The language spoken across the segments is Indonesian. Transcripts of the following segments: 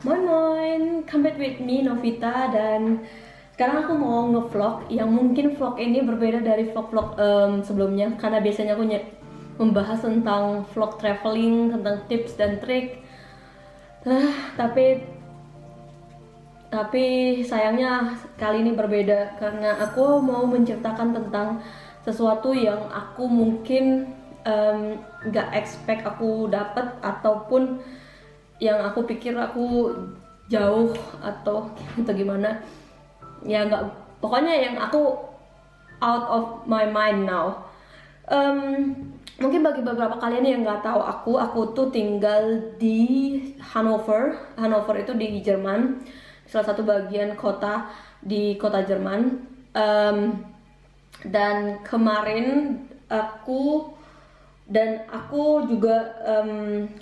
Moin moin, come back with me Novita, dan sekarang aku mau ngevlog yang mungkin vlog ini berbeda dari vlog-vlog sebelumnya, karena biasanya aku membahas tentang vlog traveling, tentang tips dan trik. Tapi sayangnya kali ini berbeda karena aku mau menceritakan tentang sesuatu yang aku mungkin nggak expect aku dapat, ataupun yang aku pikir aku jauh atau gimana ya, nggak, pokoknya yang aku out of my mind now. Mungkin bagi beberapa kalian yang nggak tahu, aku tuh tinggal di Hannover itu di Jerman, salah satu bagian kota di kota Jerman. Dan kemarin aku juga,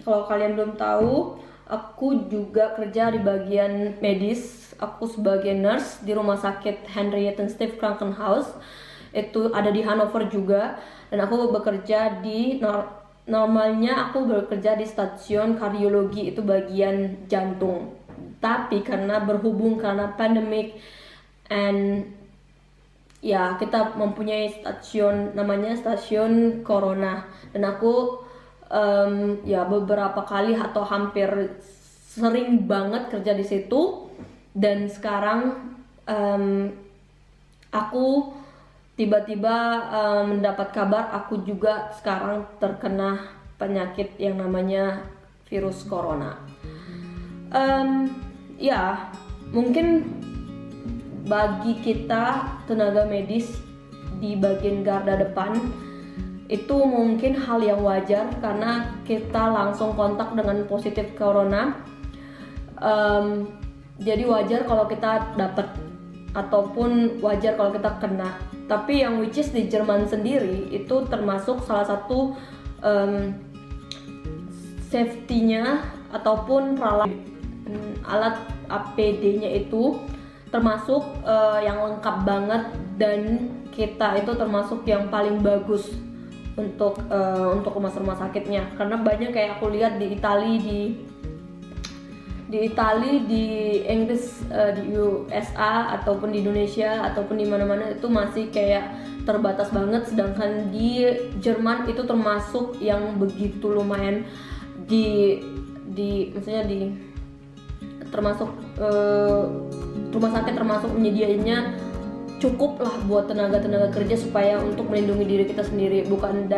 kalau kalian belum tahu, aku juga kerja di bagian medis. Aku sebagai nurse di rumah sakit Henriette Stief Krankenhaus, itu ada di Hannover juga. Dan aku bekerja di normalnya aku bekerja di stasiun kardiologi, itu bagian jantung. Tapi karena pandemic, and ya kita mempunyai stasiun namanya stasiun Corona, dan aku ya beberapa kali atau hampir sering banget kerja di situ. Dan sekarang aku tiba-tiba mendapat kabar aku juga sekarang terkena penyakit yang namanya virus corona. Ya mungkin bagi kita tenaga medis di bagian garda depan itu mungkin hal yang wajar karena kita langsung kontak dengan positif corona. Jadi wajar kalau kita dapat, ataupun wajar kalau kita kena. Tapi yang which is di Jerman sendiri itu termasuk salah satu safety-nya ataupun alat APD-nya itu termasuk yang lengkap banget, dan kita itu termasuk yang paling bagus untuk rumah sakitnya. Karena banyak kayak aku lihat di Itali, di Inggris, di USA ataupun di Indonesia ataupun di mana-mana itu masih kayak terbatas banget, sedangkan di Jerman itu termasuk yang begitu lumayan maksudnya termasuk rumah sakit termasuk menyediainya cukup lah buat tenaga kerja, supaya untuk melindungi diri kita sendiri, bukan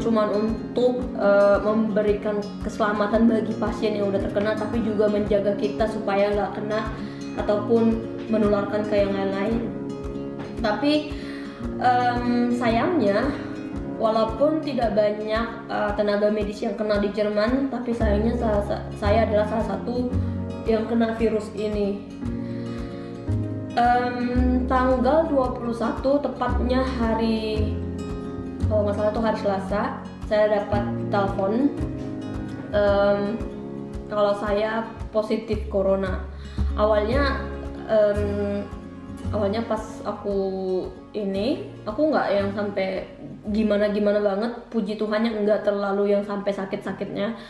cuma untuk memberikan keselamatan bagi pasien yang udah terkena, tapi juga menjaga kita supaya nggak kena ataupun menularkan ke yang lain-lain. Tapi sayangnya, walaupun tidak banyak tenaga medis yang kena di Jerman, tapi sayangnya saya adalah salah satu yang kena virus ini. Tanggal 21, tepatnya hari, kalau nggak salah tuh hari Selasa, saya dapat telepon kalau saya positif corona. Awalnya pas aku nggak yang sampai gimana banget, puji Tuhan, yang nggak terlalu yang sampai sakitnya.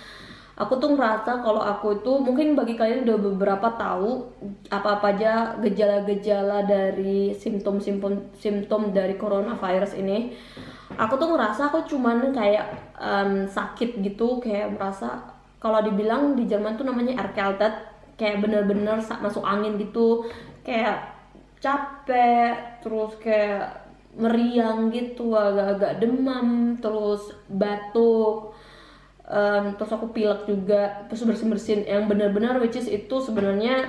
Aku tuh ngerasa kalau aku itu, mungkin bagi kalian udah beberapa tahu apa aja gejala-gejala dari simptom dari coronavirus ini. Aku tuh ngerasa aku cuman kayak sakit gitu, kayak merasa, kalau dibilang di Jerman tuh namanya erkältet, kayak bener-bener masuk angin gitu, kayak capek, terus kayak meriang gitu, agak-agak demam, terus batuk. Terus aku pilek juga, terus bersin yang benar-benar which is itu sebenarnya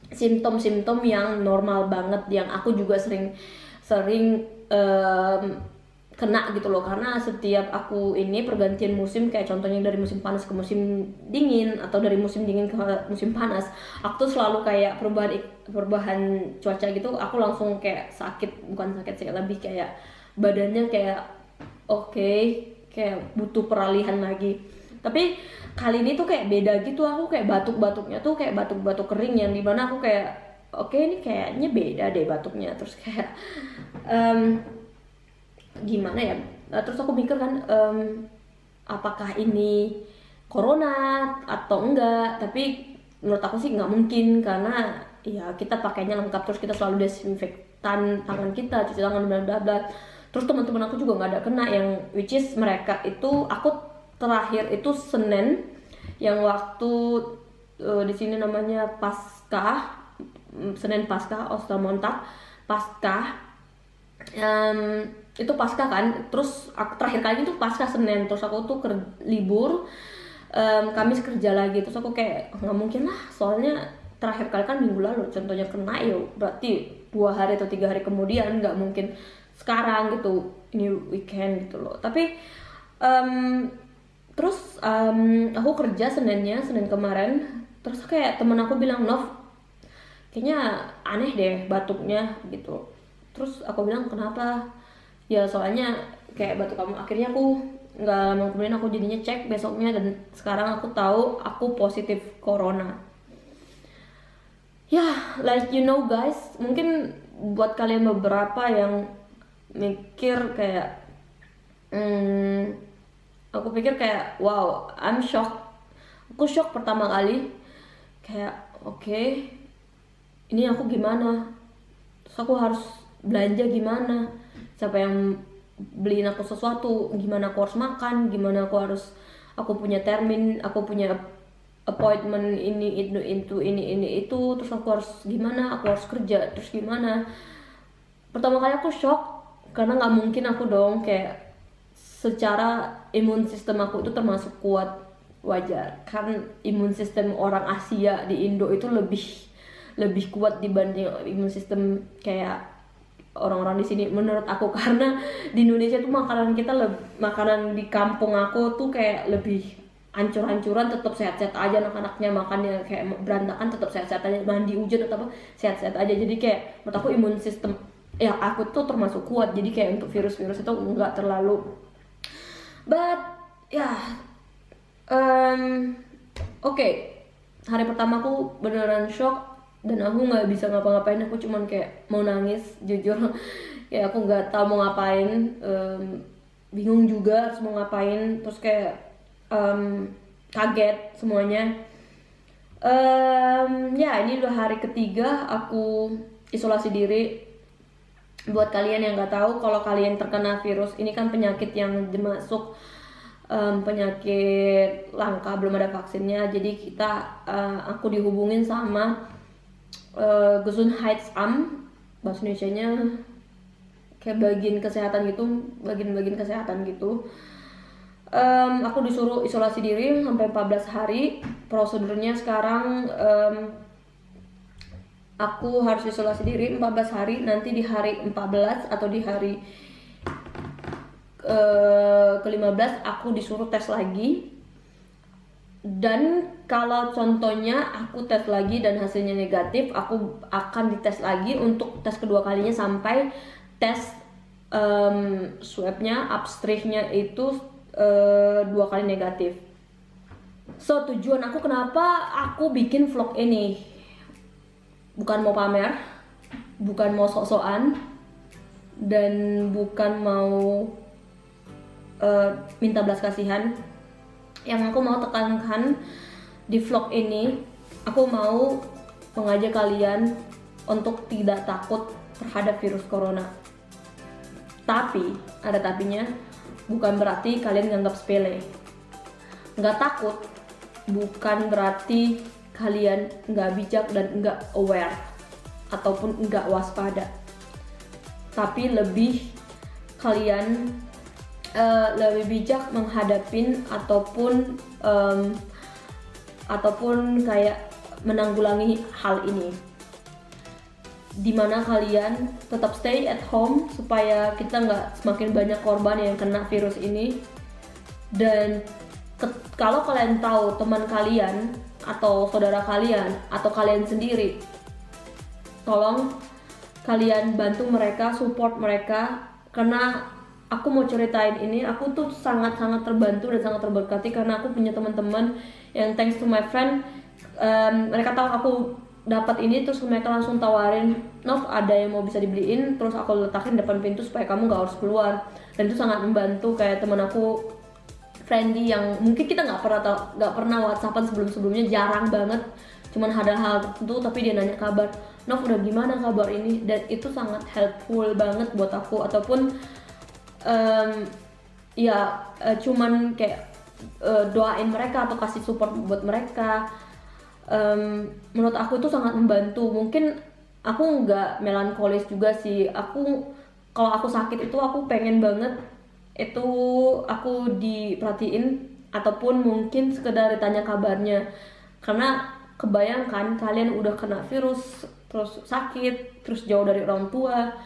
simptom-simptom yang normal banget, yang aku juga sering kena gitu loh. Karena setiap aku ini pergantian musim, kayak contohnya dari musim panas ke musim dingin, atau dari musim dingin ke musim panas, aku tuh selalu kayak perubahan cuaca gitu, aku langsung kayak bukan sakit sih, lebih kayak badannya kayak kayak butuh peralihan lagi. Tapi kali ini tuh kayak beda gitu, aku kayak batuknya tuh kayak batuk kering, yang dimana aku kayak ini kayaknya beda deh batuknya. Terus kayak gimana ya, terus aku mikir kan, apakah ini corona atau enggak, tapi menurut aku sih nggak mungkin karena ya kita pakainya lengkap, terus kita selalu desinfektan tangan kita, cuci tangan bla bla bla. Terus teman-teman aku juga nggak ada kena, yang which is mereka itu, aku terakhir itu Senin yang waktu di sini namanya Paskah, Senin Paskah, Ostermontag Paskah. Itu Paskah kan, terus aku terakhir kali itu Paskah Senin, terus aku tuh libur, Kamis kerja lagi, terus aku kayak nggak mungkin lah, soalnya terakhir kali kan minggu lalu contohnya kena, ya berarti 2 hari atau 3 hari kemudian, nggak mungkin sekarang gitu, ini weekend gitu loh. Tapi terus aku kerja Senin kemarin, terus kayak temen aku bilang, Nov, kayaknya aneh deh batuknya gitu. Terus aku bilang, kenapa? Ya soalnya kayak batuk kamu. Akhirnya aku nggak lama kemudian aku jadinya cek besoknya, dan sekarang aku tahu aku positif corona. Ya, like you know guys, mungkin buat kalian beberapa yang mikir kayak aku pikir kayak wow, I'm shocked. Aku shock pertama kali, kayak oke, ini aku gimana? Terus aku harus belanja gimana? Siapa yang beliin aku sesuatu? Gimana aku harus makan? Gimana aku punya termin, aku punya appointment ini itu, terus aku harus gimana? Aku harus kerja, terus gimana? Pertama kali aku shock karena nggak mungkin aku dong, kayak secara imun sistem aku itu termasuk kuat, wajar kan imun sistem orang Asia di Indo itu lebih kuat dibanding imun sistem kayak orang-orang di sini menurut aku, karena di Indonesia tuh makanan kita makanan di kampung aku tuh kayak lebih hancur-hancuran, tetap sehat-sehat aja anak-anaknya, makannya kayak berantakan tetap sehat-sehat aja, mandi hujan atau apa sehat-sehat aja. Jadi kayak menurut aku imun sistem ya aku tuh termasuk kuat, jadi kayak untuk virus-virus itu nggak terlalu. But ya oke. Hari pertama aku beneran shock dan aku nggak bisa ngapa-ngapain, aku cuman kayak mau nangis jujur. Ya aku nggak tahu mau ngapain, bingung juga harus mau ngapain, terus kayak kaget semuanya. Ya ini udah hari ketiga aku isolasi diri. Buat kalian yang nggak tahu, kalau kalian terkena virus ini kan penyakit yang masuk penyakit langka, belum ada vaksinnya. Jadi aku dihubungin sama Gesundheitsamt, bahasa Indonesianya kayak bagian kesehatan gitu, aku disuruh isolasi diri sampai 14 hari. Prosedurnya sekarang aku harus isolasi diri 14 hari, nanti di hari 14 atau di hari ke-15 aku disuruh tes lagi. Dan kalau contohnya aku tes lagi dan hasilnya negatif, aku akan dites lagi untuk tes kedua kalinya sampai tes swabnya, abstrihnya itu 2 kali negatif. So tujuan aku kenapa aku bikin vlog ini, bukan mau pamer, bukan mau sok-sokan, dan bukan mau minta belas kasihan. Yang aku mau tekankan di vlog ini, aku mau mengajak kalian untuk tidak takut terhadap virus corona. Tapi, ada tapinya, bukan berarti kalian nganggap sepele. Nggak takut bukan berarti kalian nggak bijak dan nggak aware ataupun nggak waspada. Tapi kalian lebih bijak menghadapin ataupun kayak menanggulangi hal ini, dimana kalian tetap stay at home supaya kita nggak semakin banyak korban yang kena virus ini. Dan kalau kalian tahu teman kalian atau saudara kalian atau kalian sendiri, tolong kalian bantu mereka, support mereka. Karena aku mau ceritain ini, aku tuh sangat-sangat terbantu dan sangat terberkati karena aku punya teman-teman yang thanks to my friend, mereka tahu aku dapat ini, terus mereka langsung tawarin, Nov ada yang mau bisa dibeliin, terus aku letakin depan pintu supaya kamu gak harus keluar. Dan itu sangat membantu. Kayak teman aku friendly yang mungkin kita nggak pernah WhatsAppan sebelumnya, jarang banget, cuman ada hal tertentu tapi dia nanya kabar, Nov udah gimana kabar ini, dan itu sangat helpful banget buat aku. Ataupun cuman kayak doain mereka atau kasih support buat mereka. Menurut aku itu sangat membantu. Mungkin aku nggak melankolis juga sih. Kalau aku sakit itu aku pengen banget itu aku diperhatiin, ataupun mungkin sekedar ditanya kabarnya. Karena kebayangkan kalian udah kena virus, terus sakit, terus jauh dari orang tua,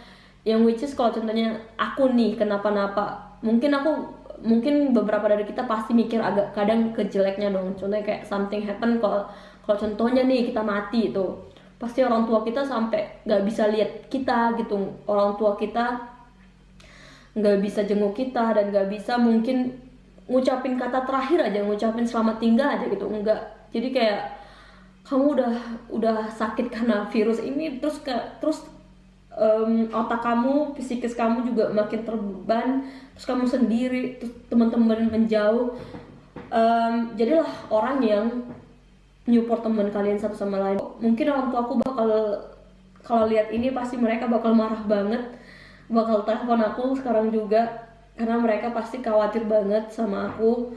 yang which is kalau contohnya aku nih kenapa-napa, mungkin beberapa dari kita pasti mikir agak kadang ke jeleknya dong. Contohnya kayak something happen, kalau contohnya nih kita mati itu, pasti orang tua kita sampai nggak bisa lihat kita gitu, orang tua kita nggak bisa jenguk kita dan nggak bisa mungkin ngucapin kata terakhir aja, ngucapin selamat tinggal aja gitu, enggak. Jadi kayak kamu udah sakit karena virus ini, terus otak kamu, psikis kamu juga makin terbeban, terus kamu sendiri, terus teman-teman menjauh. Jadilah orang yang support teman kalian satu sama lain. Mungkin orang tua aku kalau lihat ini pasti mereka bakal marah banget, bakal telepon aku sekarang juga, karena mereka pasti khawatir banget sama aku.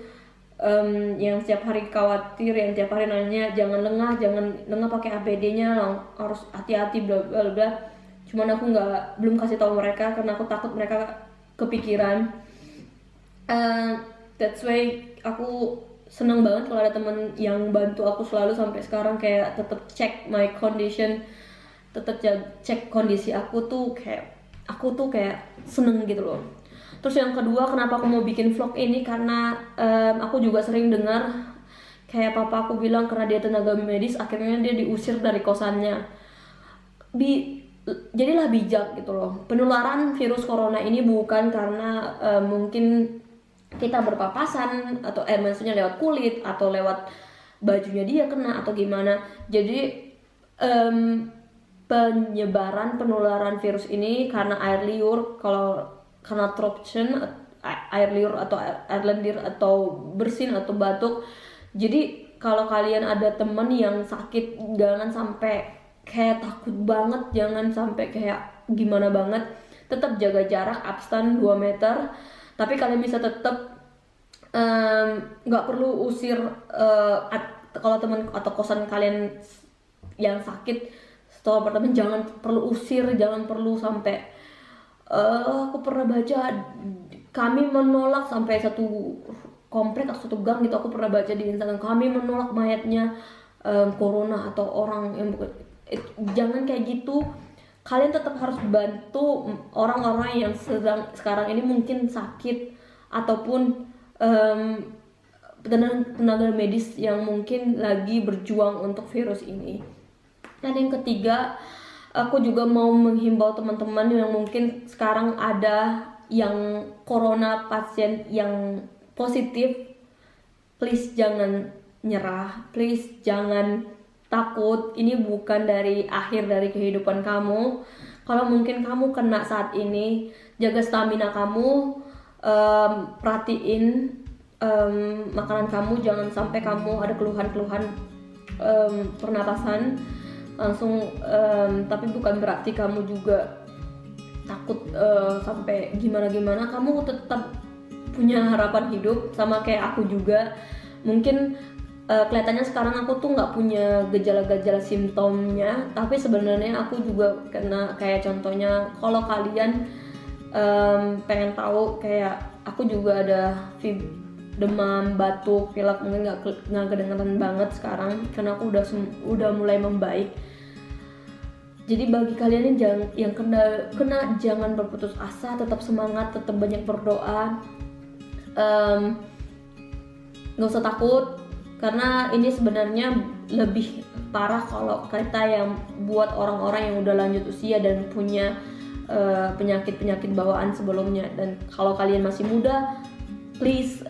Yang setiap hari khawatir, yang tiap hari nanya jangan lengah pakai APD-nya, harus hati-hati bla bla bla. Cuman aku belum kasih tahu mereka karena aku takut mereka kepikiran. That's why aku senang banget kalau ada teman yang bantu aku selalu sampai sekarang, kayak tetap cek my condition, tetap cek kondisi aku tuh kayak seneng gitu loh. Terus yang kedua, kenapa aku mau bikin vlog ini, karena aku juga sering dengar kayak papa aku bilang karena dia tenaga medis akhirnya dia diusir dari kosannya. Jadilah bijak gitu loh. Penularan virus corona ini bukan karena mungkin kita berpapasan atau maksudnya lewat kulit atau lewat bajunya dia kena atau gimana. Jadi penularan virus ini karena air liur, karena dropsion, air liur atau air lendir atau bersin atau batuk. Jadi kalau kalian ada temen yang sakit, jangan sampai kayak takut banget, jangan sampai kayak gimana banget. Tetap jaga jarak, abstain 2 meter. Tapi kalian bisa tetap nggak perlu usir kalau teman atau kosan kalian yang sakit setelah apartemen, jangan perlu usir, jangan perlu sampai aku pernah baca kami menolak sampai satu komplek atau satu gang gitu, aku pernah baca di Instagram kami menolak mayatnya corona atau orang yang bukan. Jangan kayak gitu. Kalian tetap harus bantu orang-orang yang sekarang ini mungkin sakit, ataupun tenaga medis yang mungkin lagi berjuang untuk virus ini. Dan yang ketiga, aku juga mau menghimbau teman-teman yang mungkin sekarang ada yang corona, pasien yang positif, please jangan nyerah, please jangan takut. Ini bukan dari akhir dari kehidupan kamu. Kalau mungkin kamu kena saat ini, jaga stamina kamu, perhatiin makanan kamu, jangan sampai kamu ada keluhan-keluhan pernapasan langsung, tapi bukan berarti kamu juga takut sampai gimana-gimana. Kamu tetap punya harapan hidup, sama kayak aku juga. Mungkin kelihatannya sekarang aku tuh nggak punya gejala-gejala simptomnya, tapi sebenarnya aku juga kena. Kayak contohnya kalau kalian pengen tahu, kayak aku juga ada demam, batuk, pilek, mungkin nggak kedengeran banget sekarang karena aku udah mulai membaik. Jadi bagi kalian yang kena jangan berputus asa, tetap semangat, tetap banyak berdoa, nggak usah takut, karena ini sebenarnya lebih parah kalau kita yang buat orang-orang yang udah lanjut usia dan punya penyakit-penyakit bawaan sebelumnya. Dan kalau kalian masih muda, please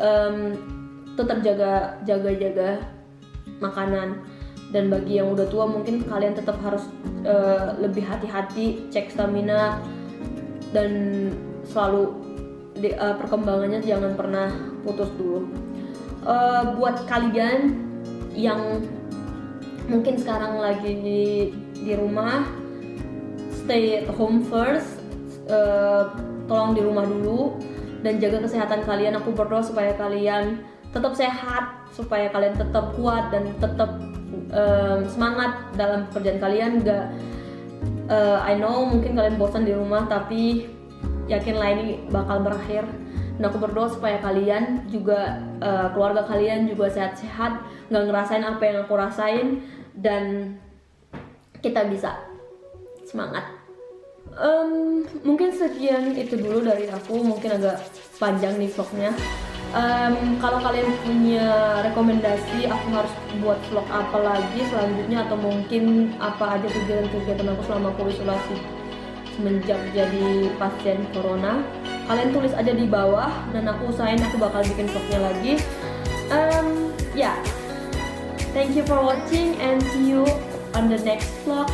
tetap jaga makanan. Dan bagi yang udah tua, mungkin kalian tetap harus lebih hati-hati, cek stamina, dan selalu perkembangannya jangan pernah putus dulu. buat kalian yang mungkin sekarang lagi di rumah, stay at home first, tolong di rumah dulu dan jaga kesehatan kalian. Aku berdoa supaya kalian tetap sehat, supaya kalian tetap kuat dan tetap semangat dalam pekerjaan kalian. I know mungkin kalian bosan di rumah, tapi yakinlah ini bakal berakhir. Dan aku berdoa supaya kalian juga keluarga kalian juga sehat-sehat, nggak ngerasain apa yang aku rasain, dan kita bisa semangat. Mungkin sekian itu dulu dari aku, mungkin agak panjang nih vlognya. Kalau kalian punya rekomendasi aku harus buat vlog apa lagi selanjutnya, atau mungkin apa aja kegiatan aku selama aku isolasi semenjak jadi pasien corona, kalian tulis aja di bawah dan aku usahain aku bakal bikin vlognya lagi. Thank you for watching and see you on the next vlog.